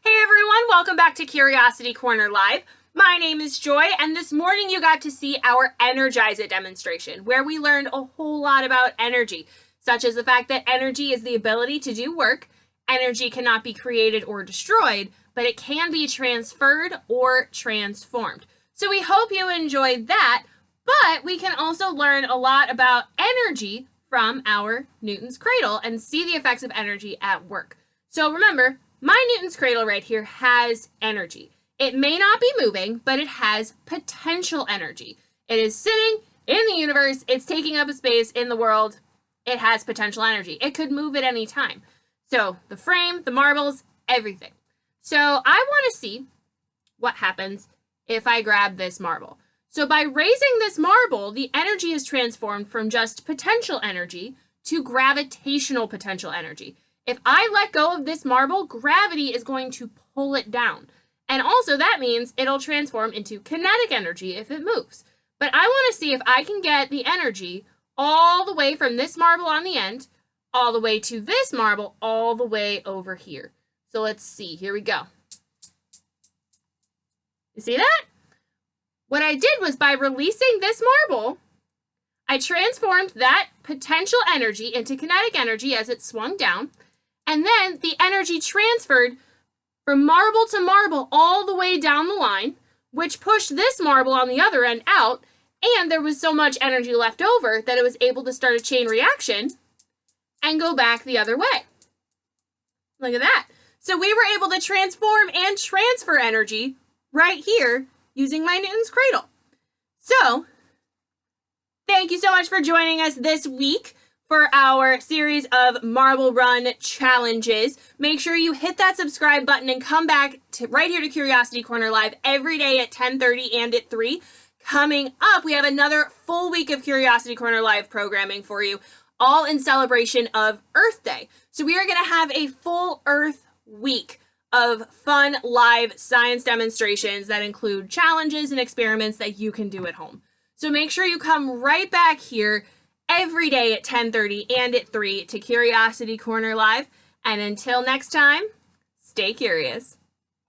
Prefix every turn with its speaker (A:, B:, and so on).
A: Hey everyone, welcome back to Curiosity Corner Live. My name is Joy, and this morning you got to see our Energize It demonstration, where we learned a whole lot about energy, such as the fact that energy is the ability to do work. Energy cannot be created or destroyed, but it can be transferred or transformed. So we hope you enjoyed that, but we can also learn a lot about energy from our Newton's Cradle and see the effects of energy at work. So remember, my Newton's Cradle right here has energy. It may not be moving, but it has potential energy. It is sitting in the universe. It's taking up a space in the world. It has potential energy. It could move at any time. So the frame, the marbles, everything. So I want to see what happens if I grab this marble. So by raising this marble, the energy is transformed from just potential energy to gravitational potential energy. If I let go of this marble, gravity is going to pull it down. And also that means it'll transform into kinetic energy if it moves. But I want to see if I can get the energy all the way from this marble on the end, all the way to this marble, all the way over here. So let's see, here we go. You see that? What I did was by releasing this marble, I transformed that potential energy into kinetic energy as it swung down. And then the energy transferred from marble to marble all the way down the line, which pushed this marble on the other end out, and there was so much energy left over that it was able to start a chain reaction and go back the other way. Look at that. So we were able to transform and transfer energy right here using my Newton's Cradle. So, thank you so much for joining us this week for our series of Marble Run challenges. Make sure you hit that subscribe button and come back to right here to Curiosity Corner Live every day at 10:30 and at 3. Coming up, we have another full week of Curiosity Corner Live programming for you, all in celebration of Earth Day. So we are going to have a full Earth week of fun live science demonstrations that include challenges and experiments that you can do at home. So make sure you come right back here every day at 10:30 and at 3 to Curiosity Corner Live. And until next time, stay curious.